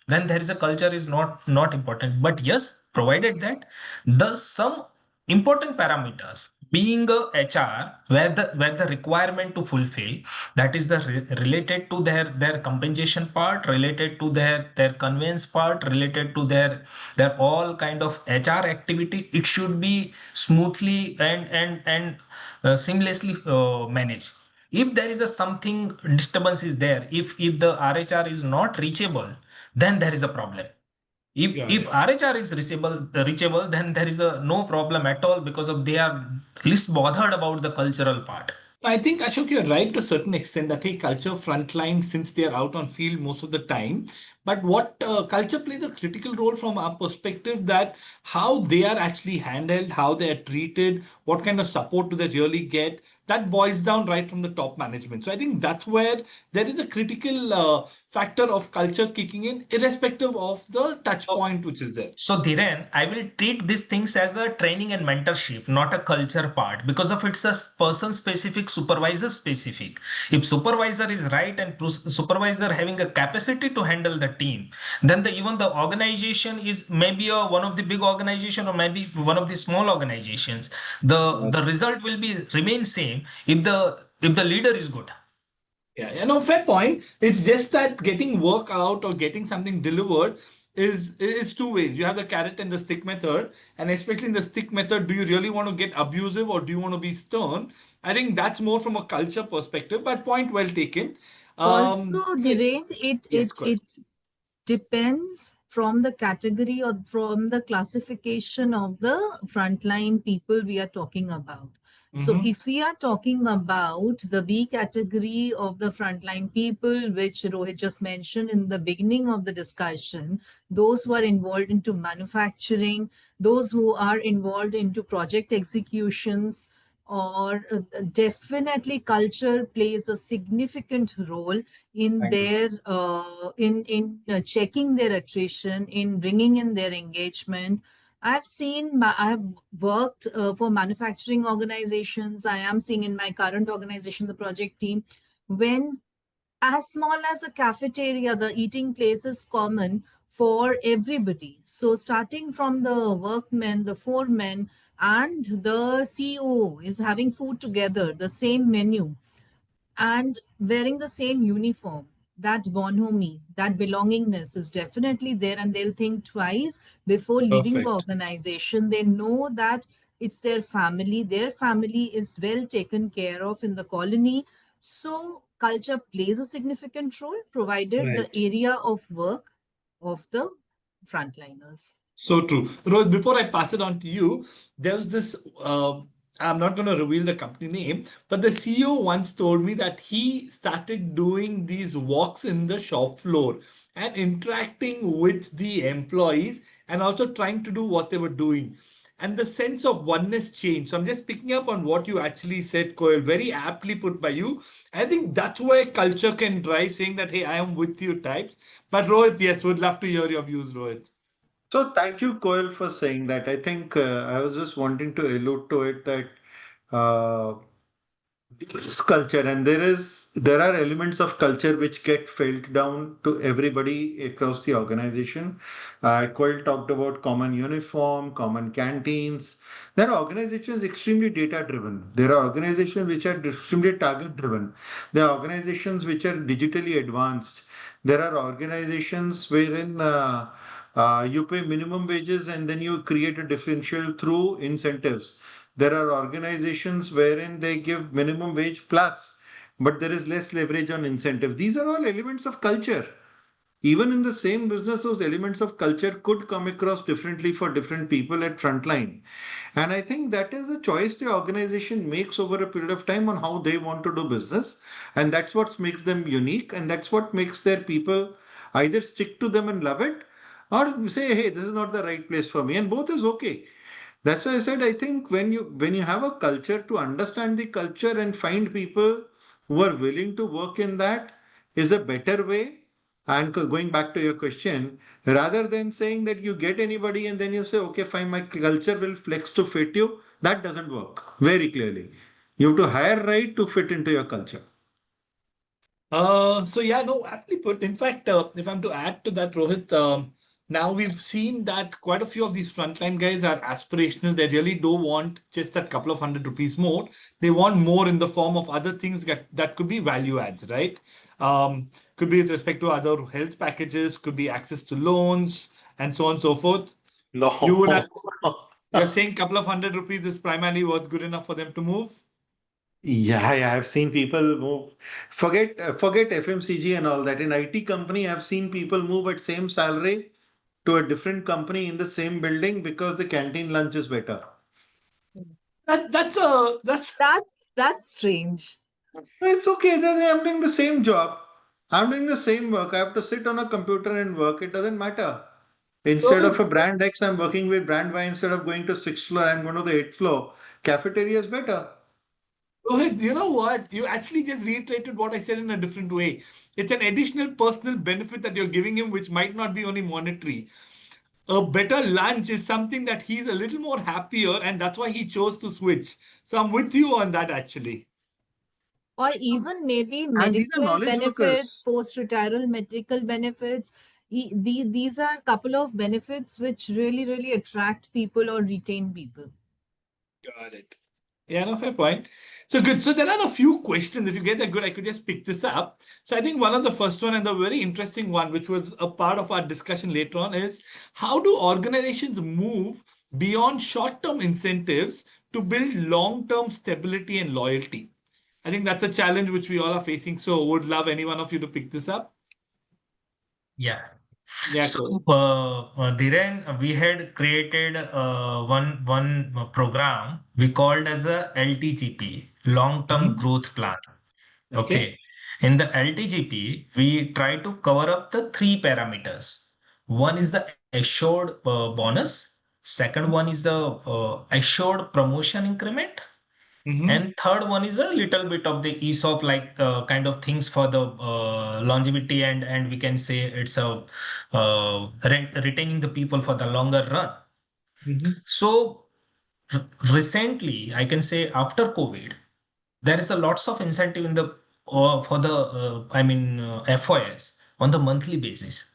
S2: then there is a culture is not important. But yes, provided that the some important parameters being a HR, where the requirement to fulfill, that is the related to their compensation part, related to their conveyance part, related to their all kind of HR activity, it should be smoothly and seamlessly managed. If there is a something disturbance is there, if the RHR is not reachable, then there is a problem. If
S1: Got it.
S2: RHR is reachable, then there is a no problem at all, because of they are least bothered about the cultural part.
S1: I think Ashok, you're right to a certain extent that hey, culture frontline since they are out on field most of the time. But what culture plays a critical role from our perspective that how they are actually handled, how they are treated, what kind of support do they really get. That boils down right from the top management. So I think that's where there is a critical factor of culture kicking in, irrespective of the touch
S2: So
S1: point which is there.
S2: So, Dhiren, I will treat these things as a training and mentorship, not a culture part, because of it's a person specific, supervisor specific. If supervisor is right and supervisor having a capacity to handle the team, then even the organization is maybe one of the big organization or maybe one of the small organizations. The result will be remain same if the leader is good.
S1: Yeah, no, fair point. It's just that getting work out or getting something delivered is two ways. You have the carrot and the stick method, and especially in the stick method, do you really want to get abusive or do you want to be stern? I think that's more from a culture perspective, but point well taken.
S4: Also,
S1: Great.
S4: Dhiren, it
S1: Yes,
S4: it
S1: correct.
S4: it depends from the category or from the classification of the frontline people we are talking about. So,
S1: Mm-hmm.
S4: if we are talking about the B category of the frontline people, which Rohit just mentioned in the beginning of the discussion, those who are involved into manufacturing, those who are involved into project executions, or definitely culture plays a significant role in
S1: Thank you.
S4: their in checking their attrition, in bringing in their engagement. I have worked for manufacturing organizations. I am seeing in my current organization, the project team, when as small as a cafeteria, the eating place is common for everybody. So, starting from the workmen, the foremen, and the CEO is having food together, the same menu, and wearing the same uniform, that bonhomie, that belongingness is definitely there, and they'll think twice before leaving the
S1: Perfect.
S4: organization. They know that it's their family is well taken care of in the colony. So culture plays a significant role, provided the
S1: Right.
S4: area of work of the frontliners.
S1: So true. Rohit, before I pass it on to you, there was this. I'm not going to reveal the company name, but the CEO once told me that he started doing these walks in the shop floor and interacting with the employees and also trying to do what they were doing. And the sense of oneness changed. So I'm just picking up on what you actually said, Koel, very aptly put by you. I think that's where culture can drive, saying that, hey, I am with you types. But Rohit, yes, would love to hear your views, Rohit.
S3: So thank you, Koel, for saying that. I think I was just wanting to allude to it that uh, this culture, and there are elements of culture which get felt down to everybody across the organization. Koel talked about common uniform, common canteens. There are organizations extremely data driven. There are organizations which are extremely target driven. There are organizations which are digitally advanced. There are organizations wherein you pay minimum wages and then you create a differential through incentives. There are organizations wherein they give minimum wage plus, but there is less leverage on incentive. These are all elements of culture. Even in the same business, those elements of culture could come across differently for different people at frontline. And I think that is a choice the organization makes over a period of time on how they want to do business. And that's what makes them unique. And that's what makes their people either stick to them and love it or say, hey, this is not the right place for me. And both is okay. That's why I said I think when you have a culture, to understand the culture and find people who are willing to work in that is a better way. And going back to your question, rather than saying that you get anybody and then you say, okay, fine, my culture will flex to fit you, that doesn't work very clearly. You have to hire right to fit into your culture.
S1: So yeah, no, aptly put. In fact, if I'm to add to that, Rohit, now we've seen that quite a few of these frontline guys are aspirational. They really don't want just that couple of hundred rupees more. They want more in the form of other things that could be value adds, right? Could be with respect to other health packages, could be access to loans, and so on and so forth. You would have,
S3: No.
S1: you're saying couple of hundred rupees is primarily what's good enough for them to move?
S3: Yeah, yeah, I've seen people move. Forget FMCG and all that. In IT company, I've seen people move at same salary to a different company in the same building because the canteen lunch is better.
S1: That's
S4: That's strange.
S3: It's okay. I'm doing the same job. I'm doing the same work. I have to sit on a computer and work. It doesn't matter. Instead of a
S1: Rohit.
S3: brand X, I'm working with brand Y. Instead of going to sixth floor, I'm going to the eighth floor. Cafeteria is better.
S1: Rohit, you know what? You actually just reiterated what I said in a different way. It's an additional personal benefit that you're giving him, which might not be only monetary. A better lunch is something that he's a little more happier, and that's why he chose to switch. So I'm with you on that actually.
S4: Or even maybe
S3: And these are
S4: medical
S3: knowledge
S4: benefits,
S3: workers.
S4: post-retirement medical benefits. These are a couple of benefits which really attract people or retain people.
S1: Got it. Yeah, no, fair point. So good. So there are a few questions. If you get that good, I could just pick this up. So I think one of the first one and the very interesting one, which was a part of our discussion later on, is how do organizations move beyond short-term incentives to build long-term stability and loyalty? I think that's a challenge which we all are facing. So would love any one of you to pick this up.
S2: Yeah.
S1: Yeah,
S2: So,
S1: cool.
S2: Dhiren, we had created one program we called as a LTGP, Long-Term
S1: Mhm.
S2: Growth Plan.
S1: Okay.
S2: Okay. In the LTGP, we try to cover up the three parameters. One is the assured bonus. Second one is the assured promotion increment.
S1: Mm-hmm.
S2: And third one is a little bit of the ESOP like kind of things for the longevity and we can say it's a retaining the people for the longer run.
S1: Mm-hmm.
S2: So recently, I can say after COVID, there is a lots of incentive in the for the FOS on the monthly basis.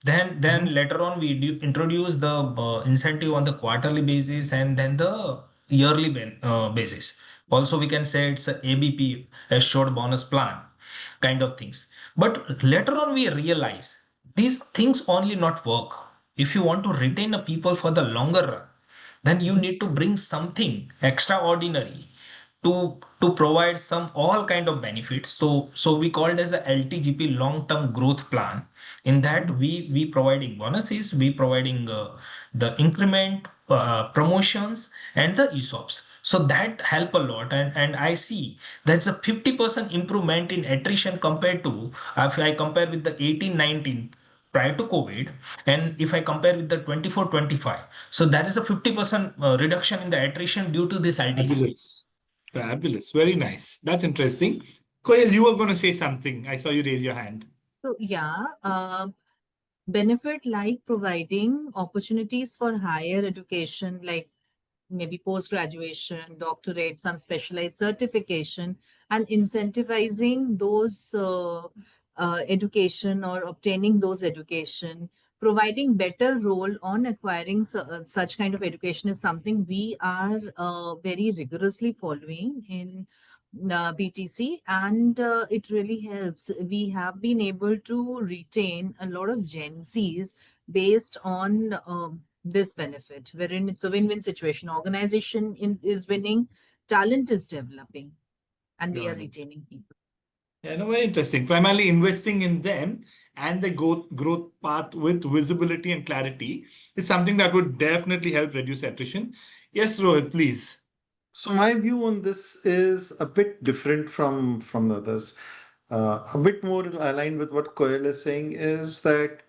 S2: Then
S1: Mm-hmm.
S2: later on we introduce the incentive on the quarterly basis and then the yearly basis. Also, we can say it's a ABP, assured bonus plan, kind of things. But later on, we realize these things only not work. If you want to retain a people for the longer run, then you need to bring something extraordinary to provide some all kind of benefits. So we call it as a LTGP, long term growth plan. In that we providing bonuses, we providing the increment, promotions, and the ESOPs. So that help a lot, and I see there's a 50% improvement in attrition compared to, if I compare with the 18-19 prior to COVID, and if I compare with the 24-25, so that is a 50% reduction in the attrition due to this LTGP.
S1: Fabulous. Fabulous. Very nice. That's interesting. Koel, you were going to say something. I saw you raise your hand.
S4: So yeah, benefit like providing opportunities for higher education, like maybe post graduation, doctorate, some specialized certification, and incentivizing those education or obtaining those education, providing better role on acquiring such kind of education is something we are very rigorously following in BTC, and it really helps. We have been able to retain a lot of Gen Zs based on this benefit, wherein it's a win-win situation. Organization is winning, talent is developing, and we are
S1: Got it.
S4: retaining people.
S1: Yeah, no, very interesting. Primarily investing in them and the growth path with visibility and clarity is something that would definitely help reduce attrition. Yes, Rohit, please.
S3: So my view on this is a bit different from the others. A bit more aligned with what Koel is saying is that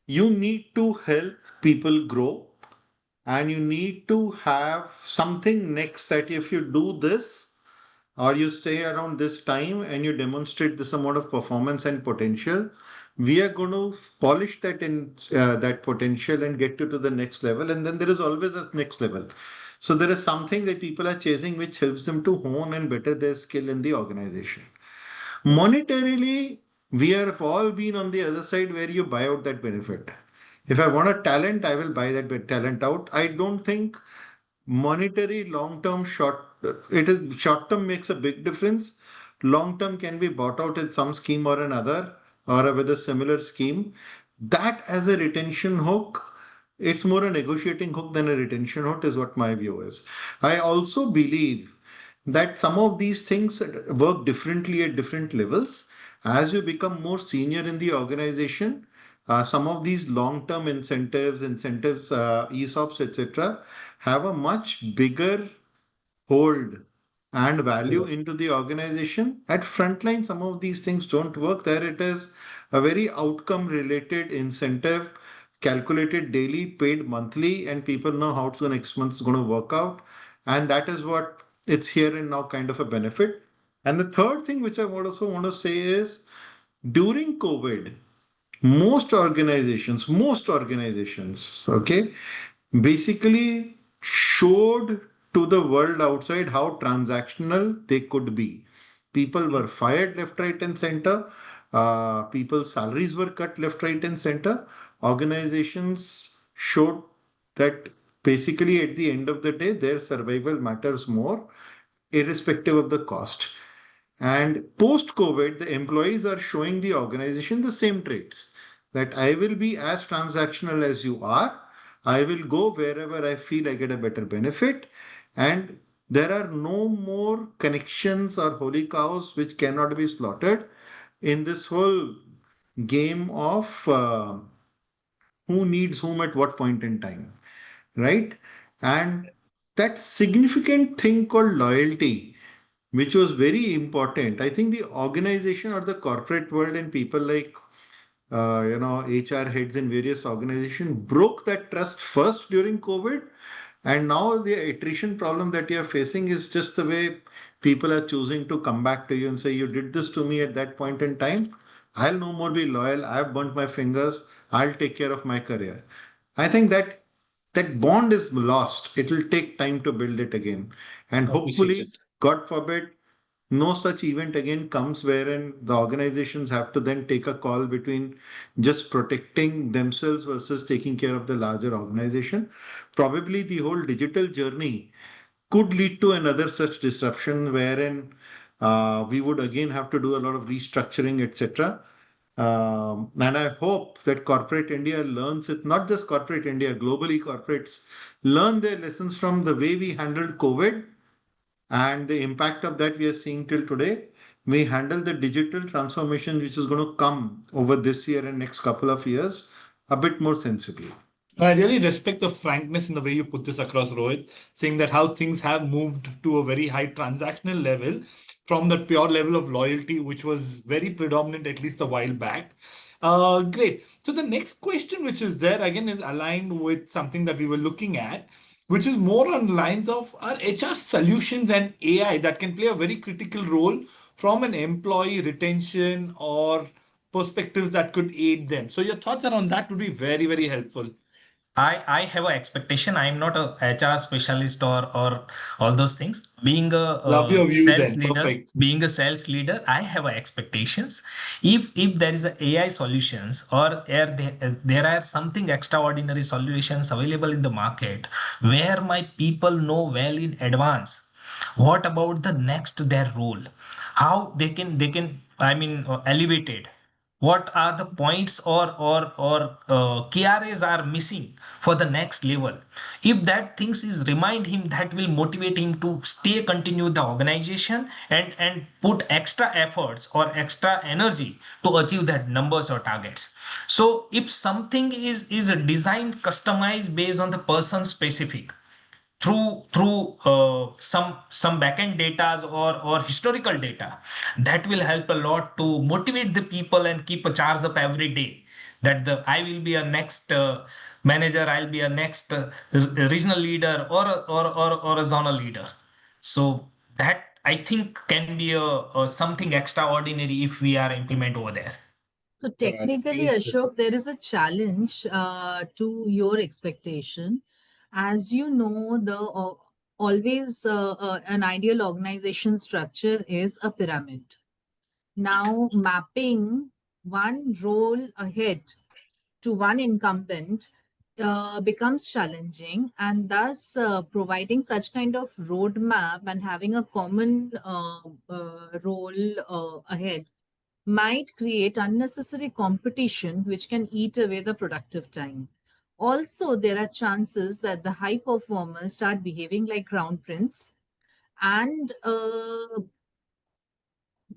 S3: you need to help people grow, and you need to have something next that if you do this or you stay around this time and you demonstrate this amount of performance and potential, we are going to polish that in that potential and get you to the next level. And then there is always a next level. So there is something that people are chasing which helps them to hone and better their skill in the organization. Monetarily, we have all been on the other side where you buy out that benefit. If I want a talent, I will buy that talent out. I don't think monetary long term short, it is short term makes a big difference. Long term can be bought out in some scheme or another, or with a similar scheme. That as a retention hook, it's more a negotiating hook than a retention hook, is what my view is. I also believe that some of these things work differently at different levels. As you become more senior in the organization, some of these long-term incentives, ESOPs, etc., have a much bigger hold and value into the organization. At frontline, some of these things don't work. There it is a very outcome related incentive, calculated daily, paid monthly, and people know how the next month is going to work out. And that is what it's here and now kind of a benefit. And the third thing which I would also want to say is during COVID, most organizations, okay, basically showed to the world outside how transactional they could be. People were fired left, right, and center. People's salaries were cut left, right, and center. Organizations showed that basically at the end of the day, their survival matters more, irrespective of the cost. And post COVID, the employees are showing the organization the same traits, that I will be as transactional as you are. I will go wherever I feel I get a better benefit. And there are no more connections or holy cows which cannot be slaughtered in this whole game of who needs whom at what point in time, right? And that significant thing called loyalty, which was very important. I think the organization or the corporate world and people like HR heads in various organizations broke that trust first during COVID, and now the attrition problem that you are facing is just the way people are choosing to come back to you and say, "You did this to me at that point in time. I'll no more be loyal. I've burnt my fingers. I'll take care of my career." I think that bond is lost. It will take time to build it again. And
S1: Appreciate
S3: hopefully,
S1: it.
S3: God forbid, no such event again comes wherein the organizations have to then take a call between just protecting themselves versus taking care of the larger organization. Probably the whole digital journey could lead to another such disruption wherein we would again have to do a lot of restructuring, etc. And I hope that corporate India learns it, not just corporate India, globally corporates learn their lessons from the way we handled COVID and the impact of that we are seeing till today. We handle the digital transformation which is going to come over this year and next couple of years a bit more sensibly.
S1: I really respect the frankness in the way you put this across, Rohit, saying that how things have moved to a very high transactional level from that pure level of loyalty, which was very predominant at least a while back. Great. So the next question, which is there again, is aligned with something that we were looking at, which is more on lines of our HR solutions and AI that can play a very critical role from an employee retention or perspectives that could aid them. So your thoughts around that would be very, very helpful.
S2: I have an expectation. I'm not a HR specialist or all those things. Being a,
S1: Love your view
S2: sales
S1: then.
S2: leader,
S1: Perfect.
S2: being a sales leader, I have expectations. If there is a AI solutions or there are something extraordinary solutions available in the market where my people know well in advance what about the next their role, how they can elevate it, what are the points or KRAs are missing for the next level. If that things is remind him, that will motivate him to stay continue the organization and put extra efforts or extra energy to achieve that numbers or targets. So if something is designed customized based on the person specific through some backend data or historical data, that will help a lot to motivate the people and keep a charge up every day that the I will be a next manager, I'll be a next regional leader or a zonal leader. So that I think can be a something extraordinary if we are implement over there.
S4: So technically,
S1: Great.
S4: Ashok, there is a challenge to your expectation. As you know, the always an ideal organization structure is a pyramid. Now, mapping one role ahead to one incumbent becomes challenging, and thus providing such kind of roadmap and having a common role ahead might create unnecessary competition, which can eat away the productive time. Also, there are chances that the high performers start behaving like crown prince and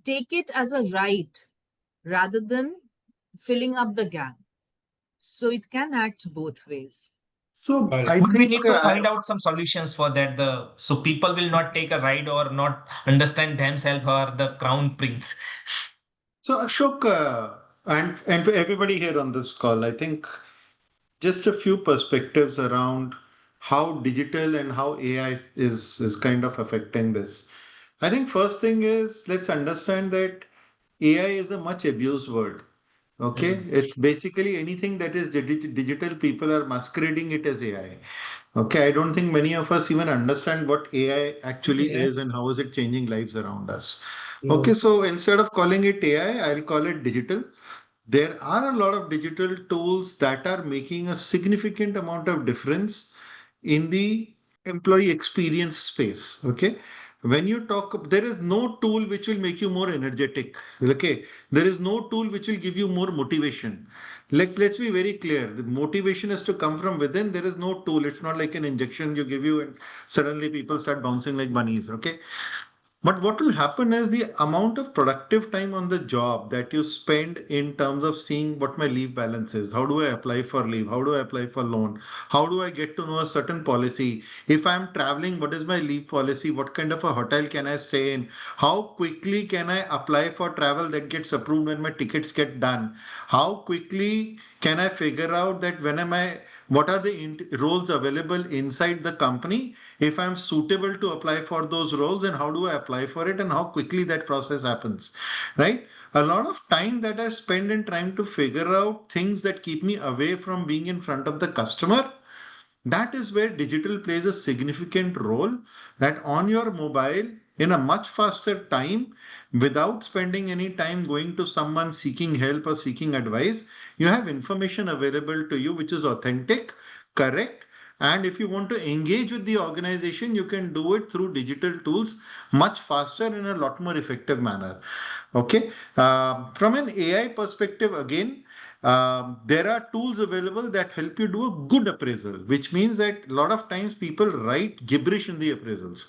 S4: take it as a right rather than filling up the gap. So it can act both ways.
S3: So
S1: Got it.
S3: I
S2: Would we
S3: think
S2: need to find out some solutions for that the so people will not take a ride or not understand themselves or the crown prince.
S3: so Ashok and for everybody here on this call, I think just a few perspectives around how digital and how AI is kind of affecting this. I think first thing is let's understand that AI is a much abused word. Okay, it's basically anything that is digital. People are masquerading it as AI. Okay, I don't think many of us even understand what AI actually
S1: Yeah.
S3: is and how is it changing lives around us. Okay,
S1: True.
S3: so instead of calling it AI, I'll call it digital. There are a lot of digital tools that are making a significant amount of difference in the employee experience space. Okay. When you talk, there is no tool which will make you more energetic. Okay. There is no tool which will give you more motivation. Let's be very clear. The motivation is to come from within. There is no tool. It's not like an injection you give you and suddenly people start bouncing like bunnies. Okay. But what will happen is the amount of productive time on the job that you spend in terms of seeing what my leave balance is. How do I apply for leave? How do I apply for loan? How do I get to know a certain policy? If I'm traveling, what is my leave policy? What kind of a hotel can I stay in? How quickly can I apply for travel that gets approved when my tickets get done? How quickly can I figure out that when am I, what are the roles available inside the company? If I'm suitable to apply for those roles, and how do I apply for it and how quickly that process happens, right? A lot of time that I spend in trying to figure out things that keep me away from being in front of the customer, that is where digital plays a significant role, that on your mobile in a much faster time, without spending any time going to someone seeking help or seeking advice, you have information available to you which is authentic, correct, And if you want to engage with the organization, you can do it through digital tools much faster in a lot more effective manner. Okay. From an AI perspective, again, there are tools available that help you do a good appraisal, which means that a lot of times people write gibberish in the appraisals.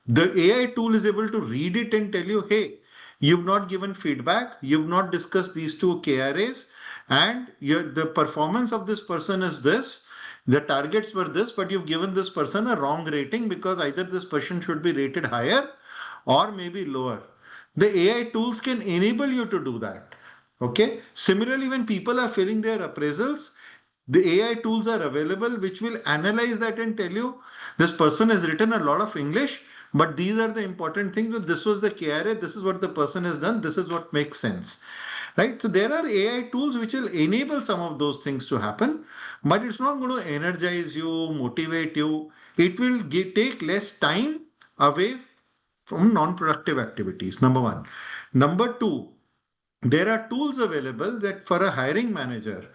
S3: The AI tool is able to read it and tell you, hey, you've not given feedback, you've not discussed these two KRAs, and the performance of this person is this. The targets were this, but you've given this person a wrong rating because either this person should be rated higher or maybe lower. The AI tools can enable you to do that. Okay. Similarly, when people are filling their appraisals, the AI tools are available which will analyze that and tell you this person has written a lot of English, but these are the important things. This was the KRA, this is what the person has done, this is what makes sense. Right? So there are AI tools which will enable some of those things to happen, but it's not going to energize you, motivate you. It will take less time away from non-productive activities. Number one. Number two, there are tools available that for a hiring manager,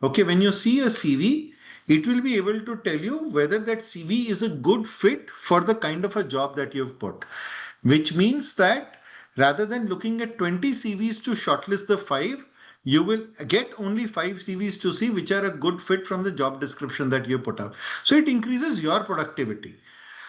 S3: okay, when you see a CV, it will be able to tell you whether that CV is a good fit for the kind of a job that you've put, which means that rather than looking at 20 CVs to shortlist the five, you will get only five CVs to see which are a good fit from the job description that you put up. So it increases your productivity.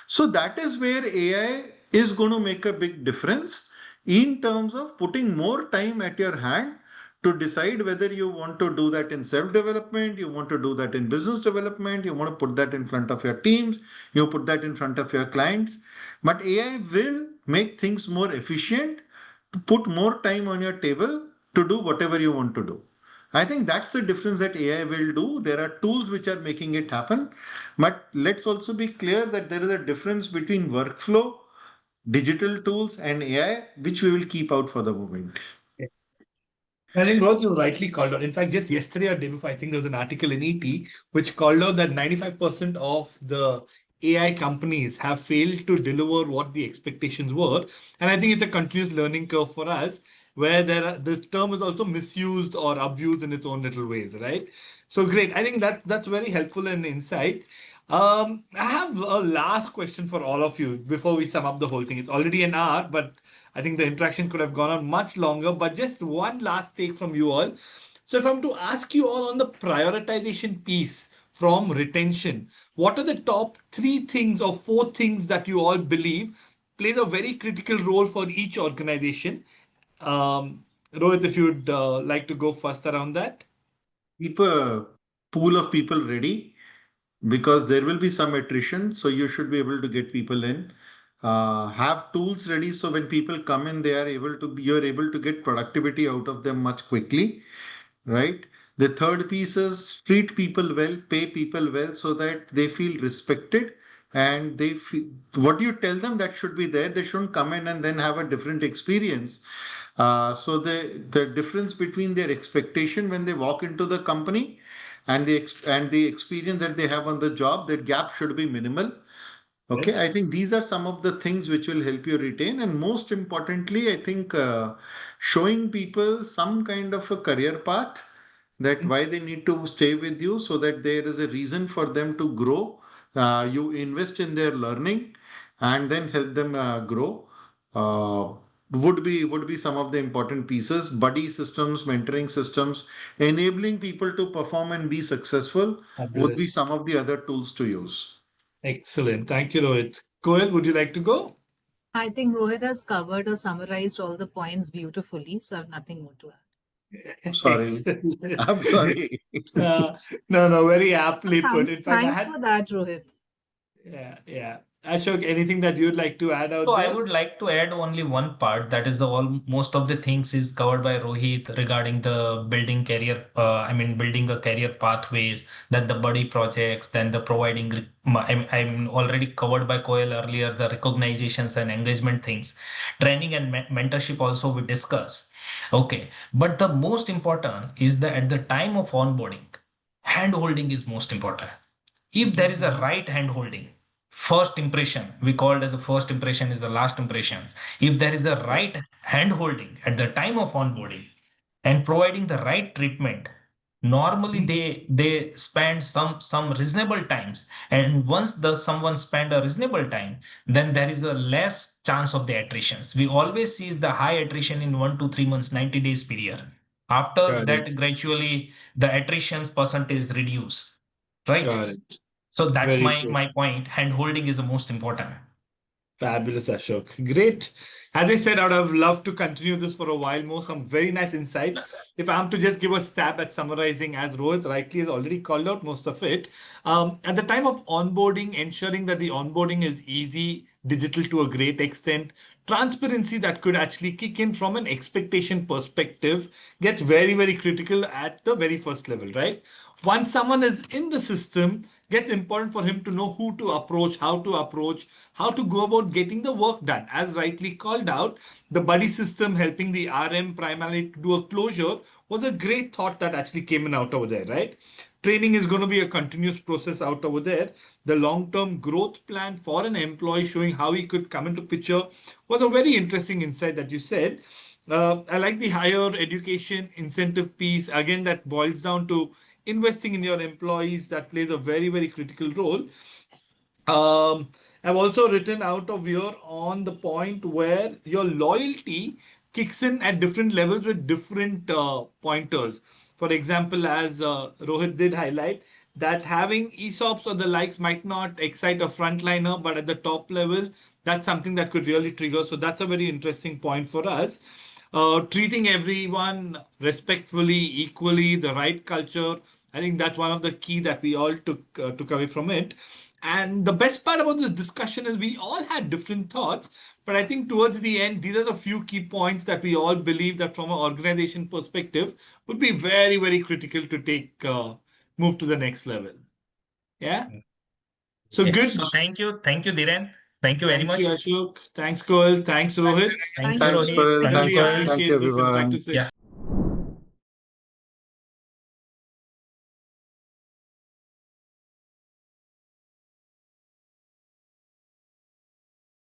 S3: So that is where AI is going to make a big difference in terms of putting more time at your hand to decide whether you want to do that in self development, you want to do that in business development, you want to put that in front of your teams, you put that in front of your clients. But AI will make things more efficient, to put more time on your table to do whatever you want to do. I think that's the difference that AI will do. There are tools which are making it happen. But let's also be clear that there is a difference between workflow, digital tools, and AI, which we will keep out for the moment.
S1: I think Rohit, you rightly called out. In fact, just yesterday or day before, I think there was an article in ET which called out that 95% of the AI companies have failed to deliver what the expectations were. And I think it's a continuous learning curve for us where this term is also misused or abused in its own little ways, right? So great. I think that's very helpful and insight. I have a last question for all of you before we sum up the whole thing. It's already an hour, but I think the interaction could have gone on much longer. But just one last take from you all. So, if I'm to ask you all on the prioritization piece from retention, what are the top three things or four things that you all believe plays a very critical role for each organization? Rohit, if you'd like to go first around that.
S3: Keep a pool of people ready because there will be some attrition. So you should be able to get people in. Have tools ready so when people come in, you're able to get productivity out of them much quickly, right? The third piece is treat people well, pay people well so that they feel respected and they feel what you tell them that should be there. They shouldn't come in and then have a different experience. So the difference between their expectation when they walk into the company and the experience that they have on the job, that gap should be minimal. Okay,
S1: Right.
S3: I think these are some of the things which will help you retain. And most importantly, I think showing people some kind of a career path that why they need to stay with you so that there is a reason for them to grow. You invest in their learning and then help them grow. Uh, would be some of the important pieces. Buddy systems, mentoring systems, enabling people to perform and be successful would be
S1: Fabulous.
S3: some of the other tools to use.
S1: Excellent. Thank you, Rohit. Koel, would you like to go?
S4: I think Rohit has covered or summarized all the points beautifully, so I have nothing more to add.
S3: Sorry.
S1: Excellent.
S3: I'm sorry.
S1: Uh, no, no, very aptly put.
S4: Thanks,
S1: In fact, I
S4: thanks
S1: had,
S4: for that, Rohit.
S1: yeah, yeah. Ashok, anything that you'd like to add
S2: So
S1: out
S2: I
S1: there?
S2: would like to add only one part that is the all most of the things is covered by Rohit regarding the building career. Building a career pathways, then the buddy projects, then the providing. I'm already covered by Koel earlier the recognitions and engagement things, training and mentorship also we discuss. Okay, but the most important is that at the time of onboarding, hand holding is most important. If there is a
S1: Mhm.
S2: right hand holding, first impression we called as a first impression is the last impressions. If there is a right hand holding at the time of onboarding and providing the right treatment, normally they spend some reasonable times, and once the someone spend a reasonable time, then there is a less chance of the attritions. We always see the high attrition in 1 to 3 months, 90 days period. After
S1: Got
S2: that,
S1: it.
S2: gradually the attritions percentage reduce, right?
S1: Got it.
S2: So that's
S1: Very
S2: my
S1: true.
S2: my point. Hand holding is the most important.
S1: Fabulous, Ashok. Great. As I said, I would have loved to continue this for a while more. Some very nice insights. If I'm to just give a stab at summarizing, as Rohit rightly has already called out most of it, at the time of onboarding, ensuring that the onboarding is easy, digital to a great extent, transparency that could actually kick in from an expectation perspective gets very, very critical at the very first level, right? Once someone is in the system, gets important for him to know who to approach, how to go about getting the work done. As rightly called out, the buddy system helping the RM primarily to do a closure was a great thought that actually came in out over there, right? Training is going to be a continuous process out over there. The long-term growth plan for an employee showing how he could come into picture was a very interesting insight that you said. I like the higher education incentive piece. Again, that boils down to investing in your employees. That plays a very, very critical role. I've also written out of here on the point where your loyalty kicks in at different levels with different pointers. For example, as Rohit did highlight, that having ESOPs or the likes might not excite a frontliner, but at the top level, that's something that could really trigger. So that's a very interesting point for us. Treating everyone respectfully, equally, the right culture. I think that's one of the key that we all took away from it. And the best part about this discussion is we all had different thoughts, but I think towards the end, these are a few key points that we all believe that from an organization perspective would be very, very critical to take move to the next level. Yeah. So
S2: Yes.
S1: good.
S2: So thank you, Dhiren. Thank you very
S1: Thank you,
S2: much.
S1: Ashok. Thanks, Koel. Thanks, Rohit.
S2: Thank you,
S4: Thank
S3: Thanks,
S2: Rohit.
S3: Pearl.
S2: Thank you,
S1: Really
S3: Thank
S2: Koel.
S3: you,
S1: appreciate this
S3: everyone.
S1: interactive session.